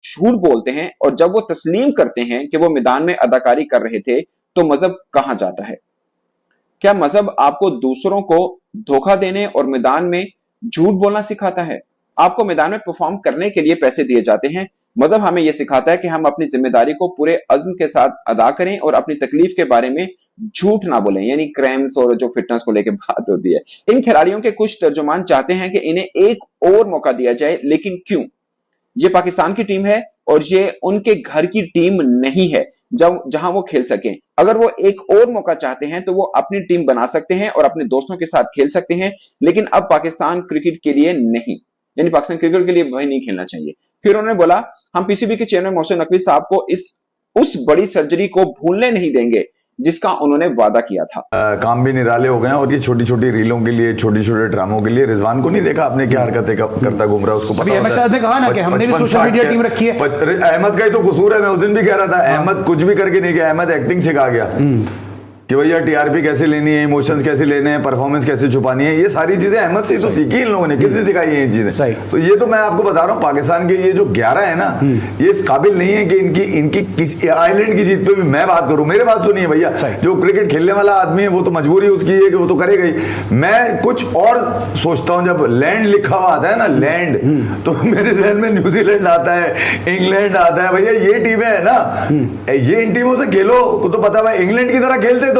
झूठ बोलते हैं और जब वो तस्लीम करते हैं कि वो मैदान में अदाकारी कर रहे थे तो मजहब कहां जाता है? क्या मजहब आपको दूसरों को धोखा देने और मैदान में झूठ बोलना सिखाता है? आपको मैदान में परफॉर्म करने के लिए पैसे दिए जाते हैं। मजहब हमें यह सिखाता है कि हम अपनी जिम्मेदारी को पूरे अज़्म के साथ अदा करें और अपनी तकलीफ के बारे में झूठ ना बोलें, यानी क्रैम्स और जो फिटनेस को लेकर बात होती है। इन खिलाड़ियों के कुछ तर्जुमान चाहते हैं कि इन्हें एक और मौका दिया जाए, लेकिन क्यों? ये पाकिस्तान की टीम है और ये उनके घर की टीम नहीं है जहां वो खेल सकें। अगर वो एक और मौका चाहते हैं तो वो अपनी टीम बना सकते हैं और अपने दोस्तों के साथ खेल सकते हैं, लेकिन अब पाकिस्तान क्रिकेट के लिए नहीं, यानी पाकिस्तान क्रिकेट के लिए वही नहीं खेलना चाहिए। फिर उन्होंने बोला, हम पीसीबी के चेयरमैन मोहसिन नकवी साहब को उस बड़ी सर्जरी को भूलने नहीं देंगे जिसका उन्होंने वादा किया था। काम भी निराले हो गए हैं और ये छोटी छोटी रीलों के लिए, छोटे छोटे ड्रामों के लिए रिजवान को नहीं देखा आपने क्या हरकतें करता घूम रहा है? उसको अभी अहमद शाह ने कहा ना कि हमने भी सोशल मीडिया टीम रखी है। अहमद का ही तो कसूर है। मैं उस दिन भी कह रहा था अहमद कुछ भी करके नहीं गया, अहमद एक्टिंग सिखा गया कि भैया टीआरपी कैसे लेनी है, इमोशंस कैसे लेने हैं, परफॉर्मेंस कैसे छुपानी है। ये सारी चीजें अहमद से तो सीखी इन लोगों ने, किसने सिखाई है ये चीजें? तो ये तो मैं आपको बता रहा हूँ, पाकिस्तान के ये जो 11 है ना, ये इस काबिल नहीं है कि इनकी किसी आइलैंड की जीत पे भी मैं बात करूं। मेरे पास तो नहीं है भैया। जो क्रिकेट खेलने वाला आदमी है वो तो मजबूरी उसकी है कि वो तो करेगा ही। मैं कुछ और सोचता हूँ, जब लैंड लिखा हुआ आता है ना, लैंड, तो मेरे जहन में न्यूजीलैंड आता है, इंग्लैंड आता है। भैया ये टीमें है ना, ये इन टीमों से खेलो को तो पता है इंग्लैंड की तरह खेलते तुम।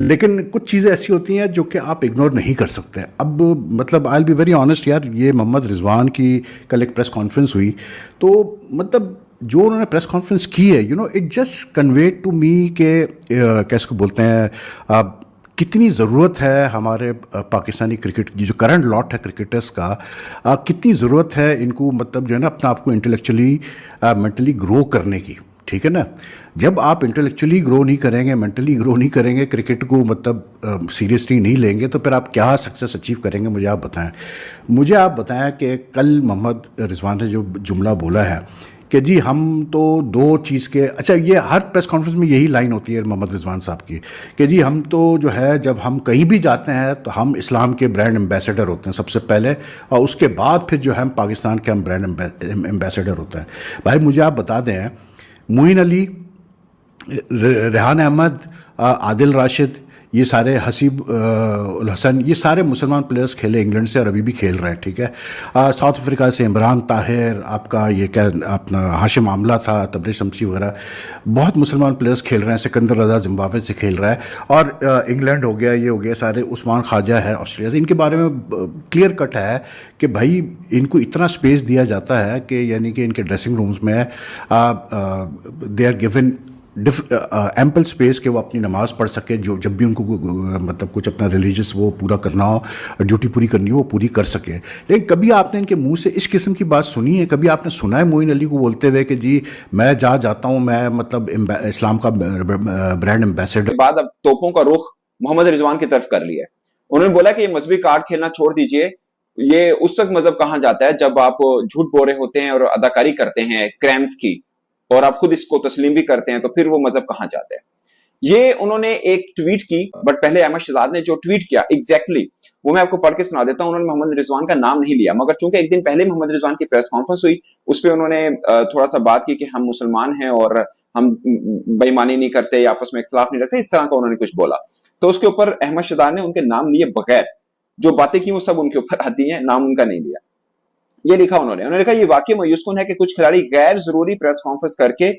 लेकिन कुछ चीज़ें ऐसी होती हैं जो कि आप इग्नोर नहीं कर सकते। अब मतलब I will be very honest यार, ये मोहम्मद रिजवान की कल एक प्रेस कॉन्फ्रेंस हुई, तो मतलब जो उन्होंने प्रेस कॉन्फ्रेंस की है, you know, it just conveyed to me के कैसे को बोलते हैं, कितनी ज़रूरत है हमारे पाकिस्तानी क्रिकेट की, जो करंट लॉट है क्रिकेटर्स का, कितनी ज़रूरत है इनको, मतलब जो है ना, अपना आपको इंटेलेक्चुअली मेंटली ग्रो करने की। ठीक है ना? जब आप इंटेलेक्चुअली ग्रो नहीं करेंगे, मेंटली ग्रो नहीं करेंगे, क्रिकेट को मतलब सीरियसली नहीं लेंगे, तो फिर आप क्या सक्सेस अचीव करेंगे? मुझे आप बताएं कि कल मोहम्मद रिजवान ने जो जुमला बोला है कि जी हम तो दो चीज़ के, अच्छा ये हर प्रेस कॉन्फ्रेंस में यही लाइन होती है मोहम्मद रिजवान साहब की कि जी हम तो जो है जब हम कहीं भी जाते हैं तो हम इस्लाम के ब्रांड एम्बेसडर होते हैं सबसे पहले, और उसके बाद फिर जो है हम पाकिस्तान के हम ब्रांड एम्बेसडर होते हैं। भाई मुझे आप बता दें, मोइन अली, रेहान अहमद, आदिल राशिद, ये सारे हसीब उल हसन, ये सारे मुसलमान प्लेयर्स खेले इंग्लैंड से और अभी भी खेल रहे हैं। ठीक है? साउथ अफ्रीका से इमरान ताहिर, आपका ये क्या अपना हाशिम आमला था, तबरेज़ शमसी वगैरह, बहुत मुसलमान प्लेयर्स खेल रहे हैं। सिकंदर रजा जिम्बाब्वे से खेल रहा है, और इंग्लैंड हो गया, ये हो गया सारे, उस्मान ख्वाजा है ऑस्ट्रेलिया से। इनके बारे में क्लियर कट है कि भाई इनको इतना स्पेस दिया जाता है कि यानी कि इनके ड्रेसिंग रूम्स में they are given ample space के वो अपनी नमाज पढ़ सके, जो जब भी उनको मतलब कुछ अपना रिलीजियस वो पूरा करना हो, ड्यूटी पूरी करनी हो, वो पूरी कर सके। लेकिन कभी आपने इनके मुंह से इस किस्म की बात सुनी है? कभी आपने सुना है मोइन अली को बोलते हुए कि जी मैं जहाँ जाता हूँ मैं मतलब इस्लाम का ब्रांड एम्बेसडर? बाद अब तोपों का रुख मोहम्मद रिजवान की तरफ कर लिया। उन्होंने बोला कि ये मजहबी कार्ड खेलना छोड़ दीजिए, ये उस वक्त मजहब कहां जाता है जब आप झूठ बोल रहे होते हैं और अदाकारी करते हैं क्रैम्स की, और आप खुद इसको तस्लीम भी करते हैं, तो फिर वो मजहब कहां जाता है? ये उन्होंने एक ट्वीट की, बट पहले अहमद शहजाद ने जो ट्वीट किया एग्जैक्टली वो मैं आपको पढ़ के सुना देता हूं। उन्होंने मोहम्मद रिजवान का नाम नहीं लिया, मगर चूंकि एक दिन पहले मोहम्मद रिजवान की प्रेस कॉन्फ्रेंस हुई, उस पर उन्होंने थोड़ा सा बात की कि हम मुसलमान हैं और हम बेईमानी नहीं करते या आपस में इख्तिलाफ नहीं रखते, इस तरह का उन्होंने कुछ बोला। तो उसके ऊपर अहमद शहजाद ने उनके नाम लिए बगैर जो बातें की वो सब उनके ऊपर आती हैं, नाम उनका नहीं लिया। ये लिखा उन्होंने लिखा, ये वाकई मायूसकुन है कि कुछ खिलाड़ी गैर जरूरी प्रेस कॉन्फ्रेंस करके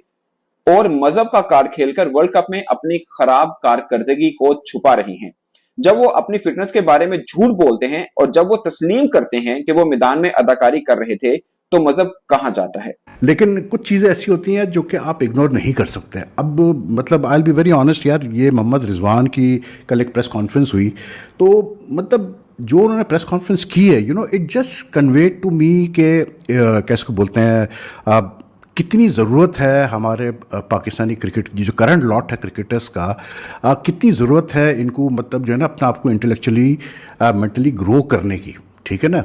और मजहब का कार्ड खेलकर वर्ल्ड कप में अपनी खराब कारकर्दगी को छुपा रही हैं। जब वो अपनी फिटनेस के बारे में झूठ बोलते हैं और जब वो तस्लीम करते हैं कि वो मैदान में अदाकारी कर रहे थे, तो मजहब कहां जाता है? लेकिन कुछ चीज़ें ऐसी होती हैं जो कि आप इग्नोर नहीं कर सकते। अब मतलब I will be very honest यार, ये मोहम्मद रिजवान की कल एक प्रेस कॉन्फ्रेंस हुई, तो मतलब जो उन्होंने प्रेस कॉन्फ्रेंस की है, you know, it just conveyed to me के कैसे को बोलते हैं, कितनी ज़रूरत है हमारे पाकिस्तानी क्रिकेट की, जो करंट लॉट है क्रिकेटर्स का, कितनी ज़रूरत है इनको, मतलब जो है ना, अपना आपको इंटेलेक्चुअली मेंटली ग्रो करने की। ठीक है ना?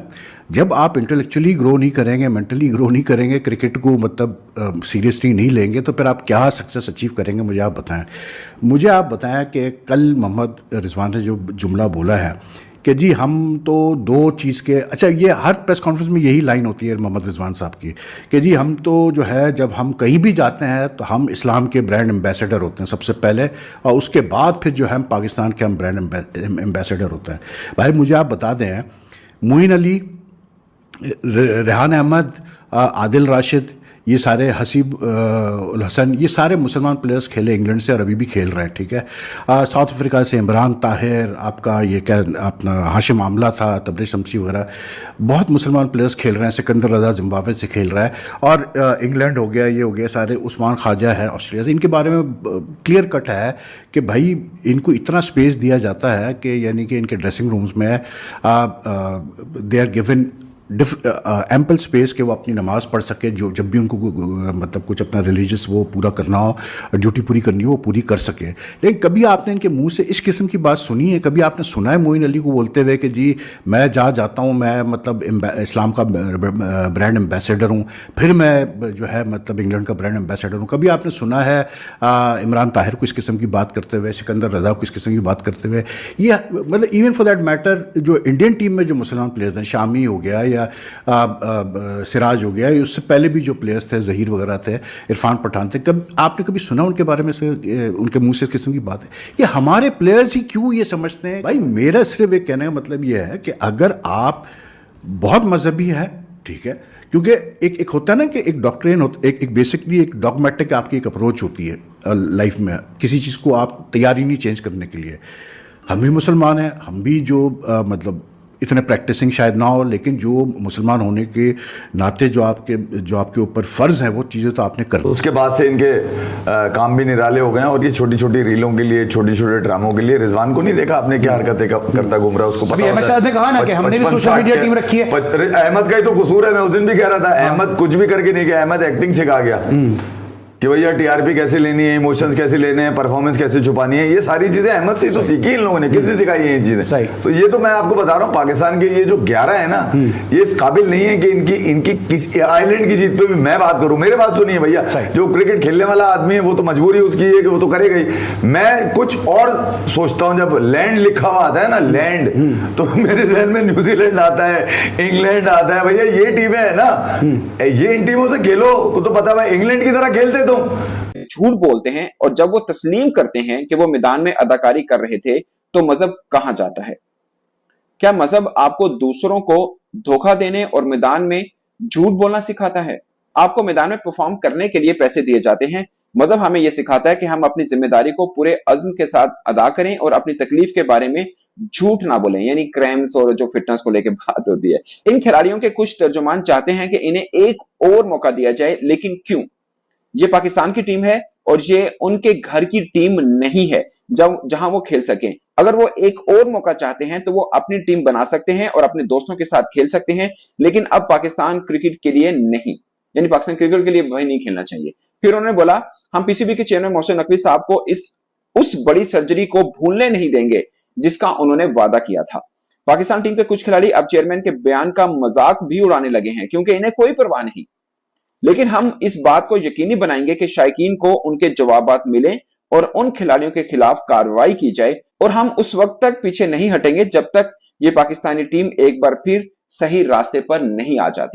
जब आप इंटेलेक्चुअली ग्रो नहीं करेंगे, मेंटली ग्रो नहीं करेंगे, क्रिकेट को मतलब सीरियसली नहीं लेंगे, तो फिर आप क्या सक्सेस अचीव करेंगे? मुझे आप बताएं कि कल मोहम्मद रिजवान ने जो जुमला बोला है کہ جی ہم تو دو چیز کے اچھا یہ ہر پریس کانفرنس میں یہی لائن ہوتی ہے محمد رضوان صاحب کی کہ جی ہم تو جو ہے جب ہم کہیں بھی جاتے ہیں تو ہم اسلام کے برانڈ ایمبیسڈر ہوتے ہیں سب سے پہلے, اور اس کے بعد پھر جو ہے ہم پاکستان کے ہم برانڈ ایمبیسڈر ہوتے ہیں. بھائی مجھے آپ بتا دیں, معین علی, ریحان احمد, عادل راشد, یہ سارے حسیب الحسن, یہ سارے مسلمان پلیئرز کھیلے انگلینڈ سے اور ابھی بھی کھیل رہے ہیں, ٹھیک ہے. ساؤتھ افریقہ سے عمران طاہر, آپ کا یہ کیا اپنا ہاشم عاملہ تھا, تبریز شمسی وغیرہ, بہت مسلمان پلیئرز کھیل رہے ہیں. سکندر رضا زمبابوے سے کھیل رہا ہے, اور انگلینڈ ہو گیا, یہ ہو گیا سارے. عثمان خواجہ ہے آسٹریلیا سے. ان کے بارے میں کلیئر کٹ ہے کہ بھائی ان کو اتنا اسپیس دیا جاتا ہے کہ یعنی کہ ان کے ڈریسنگ رومز میں they are given ample space کہ وہ اپنی نماز پڑھ سکے, جو جب بھی ان کو مطلب کچھ اپنا ریلیجس وہ پورا کرنا ہو, ڈیوٹی پوری کرنی ہو, وہ پوری کر سکے. لیکن کبھی آپ نے ان کے منہ سے اس قسم کی بات سنی ہے؟ کبھی آپ نے سنا ہے معین علی کو بولتے ہوئے کہ جی میں جہاں جاتا ہوں میں مطلب اسلام کا برانڈ ایمبیسڈر ہوں, پھر میں جو ہے مطلب انگلینڈ کا برانڈ ایمبیسڈر ہوں؟ کبھی آپ نے سنا ہے عمران طاہر کو اس قسم کی بات کرتے ہوئے, سکندر رضا کو اس قسم کی بات کرتے ہوئے؟ یہ مطلب ایون فار دیٹ میٹر جو انڈین ٹیم میں جو مسلمان پلیئرز ہیں, شامی ہو گیا یا سراج ہو گیا, اس سے پہلے بھی جو پلیئرز تھے, ظہیر وغیرہ تھے, عرفان پٹھان تھے, آپ نے کبھی سنا ان کے بارے میں سے ان کے منہ سے اس قسم کی بات ہے؟ یہ ہمارے پلیئرز ہی کیوں یہ سمجھتے ہیں؟ بھائی میرا صرف ایک کہنے کا مطلب یہ ہے کہ اگر آپ بہت مذہبی ہیں, ٹھیک ہے, کیونکہ ایک ہوتا ہے نا کہ ایک ڈاکٹرین ایک بیسکلی ایک ڈاگمیٹک آپ کی ایک اپروچ ہوتی ہے لائف میں, کسی چیز کو آپ تیاری نہیں چینج کرنے کے لیے. ہم بھی مسلمان ہیں, ہم بھی جو مطلب اتنے پریکٹسنگ شاید نہ ہو, لیکن جو مسلمان ہونے کے ناطے جو آپ کے اوپر فرض ہیں وہ چیزیں تو آپ نے کر. اس کے بعد سے ان کے کام بھی نرالے ہو گئے ہیں, اور یہ چھوٹی چھوٹی ریلوں کے لیے, چھوٹی چھوٹے ڈراموں کے لیے. رضوان کو نہیں دیکھا آپ نے کیا حرکتیں کرتا گھوم رہا ہے, اس کو ابھی احمد شاہد نے کہا نا کہ ہم نے بھی سوشل میڈیا ٹیم رکھی ہے. احمد کا ہی تو قصور ہے, میں اس دن بھی کہہ رہا تھا احمد کچھ بھی کر کے نہیں گیا, احمد ایکٹنگ سکھا گیا کہ بھیا ٹی آر پی کیسے لینی ہے, ایموشنز کیسے لینے ہیں, پرفارمنس کیسے چھپانی ہے. یہ ساری چیزیں احمد سے تو سیکھی ان لوگوں نے, کس نے سکھائی ہیں یہ چیزیں؟ تو یہ تو میں آپ کو بتا رہا ہوں, پاکستان کے یہ جو 11 ہے نا, یہ اس قابل نہیں ہے کہ ان کی کسی آئرلینڈ کی جیت پہ بھی میں بات کروں. میرے پاس تو نہیں ہے بھیا, جو کرکٹ کھیلنے والا آدمی ہے وہ تو مجبوری اس کی ہے کہ وہ تو کرے گا ہی. میں کچھ اور سوچتا ہوں, جب لینڈ لکھا ہوا آتا ہے نا, لینڈ, تو میرے ذہن میں نیوزی لینڈ آتا ہے, انگلینڈ آتا ہے. بھیا یہ ٹیمیں ہیں نا, یہ ان ٹیموں سے کھیلو, کو تو پتا ہے انگلینڈ کی طرح کھیلتے تم. جھوٹ بولتے ہیں, اور جب وہ تسلیم کرتے ہیں کہ وہ میدان میں اداکاری کر رہے تھے تو مذہب کہاں جاتا ہے؟ کیا مذہب آپ کو دوسروں کو دھوکہ دینے اور میدان میں جھوٹ بولنا سکھاتا ہے؟ آپ کو میدان میں پرفارم کرنے کے لیے پیسے دیے جاتے ہیں. مذہب ہمیں یہ سکھاتا ہے کہ ہم اپنی ذمہ داری کو پورے عزم کے ساتھ ادا کریں اور اپنی تکلیف کے بارے میں جھوٹ نہ بولیں, یعنی کریمز اور جو فٹنس کو لے کے بات ہوتی ہے. ان کھلاڑیوں کے کچھ ترجمان چاہتے ہیں کہ انہیں ایک اور موقع دیا جائے, لیکن کیوں؟ یہ پاکستان کی ٹیم ہے اور یہ ان کے گھر کی ٹیم نہیں ہے جہاں وہ کھیل سکیں. اگر وہ ایک اور موقع چاہتے ہیں تو وہ اپنی ٹیم بنا سکتے ہیں اور اپنے دوستوں کے ساتھ کھیل سکتے ہیں, لیکن اب پاکستان کرکٹ کے لیے نہیں, یعنی پاکستان کرکٹ کے لیے وہی نہیں کھیلنا چاہیے. پھر انہوں نے بولا ہم پی سی بی کے چیئرمین محسن نقوی صاحب کو اس بڑی سرجری کو بھولنے نہیں دیں گے جس کا انہوں نے وعدہ کیا تھا. پاکستان ٹیم کے کچھ کھلاڑی اب چیئرمین کے بیان کا مذاق بھی اڑانے لگے ہیں کیونکہ انہیں کوئی پرواہ نہیں. لیکن ہم اس بات کو یقینی بنائیں گے کہ شائقین کو ان کے جوابات ملیں اور ان کھلاڑیوں کے خلاف کارروائی کی جائے, اور ہم اس وقت تک پیچھے نہیں ہٹیں گے جب تک یہ پاکستانی ٹیم ایک بار پھر صحیح راستے پر نہیں آ جاتی.